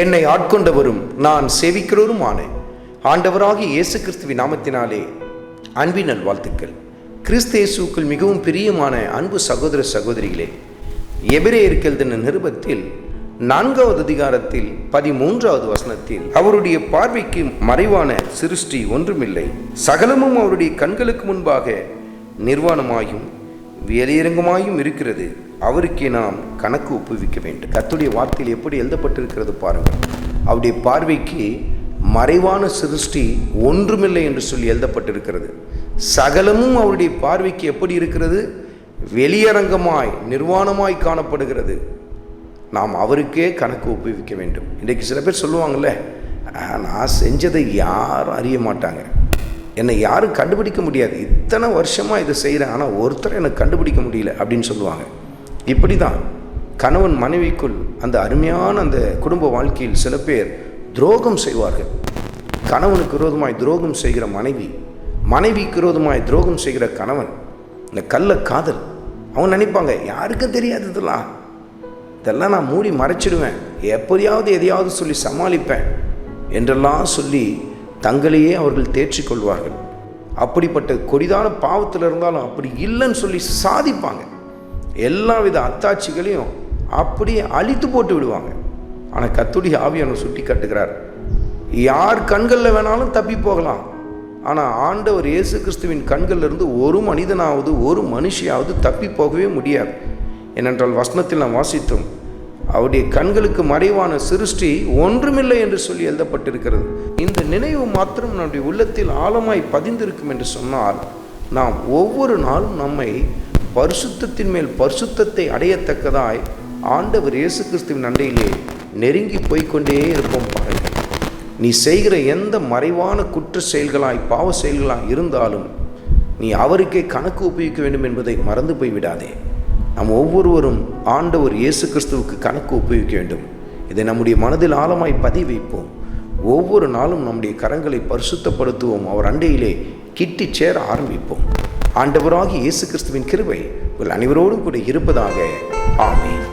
என்னை ஆட்கொண்டவரும் நான் சேவிக்கிறவருமான ஆண்டவராகிய இயேசு கிறிஸ்துவின் நாமத்தினாலே அன்பின் நல்வாழ்த்துக்கள். கிறிஸ்து இயேசுவுக்குள் மிகவும் பிரியமான அன்பு சகோதர சகோதரிகளே, எபிரேயருக்கு எழுதின நிருபத்தில் 4வது அதிகாரத்தில் 13வது வசனத்தில், அவருடைய பார்வைக்கு மறைவான சிருஷ்டி ஒன்றுமில்லை, சகலமும் அவருடைய கண்களுக்கு முன்பாக நிர்வாணமாயும் வெளியரங்கமாயும் இருக்கிறது, அவருக்கே நாம் கணக்கு ஒப்புவிக்க வேண்டும். கர்த்தருடைய வார்த்தையில் எப்படி எழுதப்பட்டிருக்கிறது பாருங்கள். அவருடைய பார்வைக்கு மறைவான சிருஷ்டி ஒன்றுமில்லை என்று சொல்லி எழுதப்பட்டிருக்கிறது. சகலமும் அவருடைய பார்வைக்கு எப்படி இருக்கிறது? வெளியரங்கமாய் நிர்வாணமாய் காணப்படுகிறது. நாம் அவருக்கே கணக்கு ஒப்புவிக்க வேண்டும். இன்றைக்கு சில பேர் சொல்லுவாங்கள்ல, நான் செஞ்சதை யாரும் அறிய மாட்டாங்க, என்னை யாரும் கண்டுபிடிக்க முடியாது, இத்தனை வருஷமாக இதை செய்கிறேன், ஆனால் ஒருத்தர் எனக்கு கண்டுபிடிக்க முடியல அப்படின்னு சொல்லுவாங்க. இப்படி தான் கணவன் மனைவிக்குள் அந்த அருமையான அந்த குடும்ப வாழ்க்கையில் சில பேர் துரோகம் செய்வார்கள். கணவனுக்கு விரோதமாய் துரோகம் செய்கிற மனைவி, மனைவிக்கு விரோதமாய் துரோகம் செய்கிற கணவன், இந்த கள்ள காதல். அவங்க நினைப்பாங்க, யாருக்கும் தெரியாது, இதெல்லாம் நான் மூடி மறைச்சிடுவேன், எப்போதையாவது எதையாவது சொல்லி சமாளிப்பேன் என்றெல்லாம் சொல்லி தங்களையே அவர்கள் தேற்றிக்கொள்வார்கள். அப்படிப்பட்ட கொடிதான பாவத்தில் இருந்தாலும் அப்படி இல்லைன்னு சொல்லி சாதிப்பாங்க. எல்லா வித அத்தாட்சிகளையும் அப்படியே அழித்து போட்டு விடுவாங்க. ஆனால் கர்த்தருடைய ஆவியானவர் சுட்டி காட்டுகிறார், யார் கண்களில் வேணாலும் தப்பி போகலாம், ஆனால் ஆண்டவர் இயேசு கிறிஸ்துவின் கண்களில் இருந்து ஒரு மனிதனாவது ஒரு மனுஷியாவது தப்பி போகவே முடியாது. ஏனென்றால் வசனத்தில் நாம் வாசித்தோம், அவருடைய கண்களுக்கு மறைவான சிருஷ்டி ஒன்றுமில்லை என்று சொல்லி எழுதப்பட்டிருக்கிறது. இந்த நினைவு மாத்திரம் நம்முடைய உள்ளத்தில் ஆழமாய் பதிந்திருக்கும் என்று சொன்னால், நாம் ஒவ்வொரு நாளும் நம்மை பரிசுத்தத்தின் மேல் பரிசுத்தத்தை அடையத்தக்கதாய் ஆண்டவர் இயேசு கிறிஸ்துவின் அண்டையிலே நெருங்கி போய்கொண்டே இருப்போம். பாருங்கள், நீ செய்கிற எந்த மறைவான குற்ற செயல்களாய் பாவ செயல்களாய் இருந்தாலும் நீ அவருக்கே கணக்கு ஒப்புவிக்க வேண்டும் என்பதை மறந்து போய்விடாதே. நாம் ஒவ்வொருவரும் ஆண்டவர் இயேசு கிறிஸ்துவுக்கு கணக்கு ஒப்புவிக்க வேண்டும். இதை நம்முடைய மனதில் ஆழமாய் பதிய வைப்போம். ஒவ்வொரு நாளும் நம்முடைய கரங்களை பரிசுத்தப்படுத்துவோம். அவர் அண்டையிலே கிட்டி சேர ஆரம்பிப்போம். ஆண்டவராகிய இயேசு கிறிஸ்துவின் கிருபை உங்கள் அனைவரோடும் கூட இருப்பதாக. ஆமென்.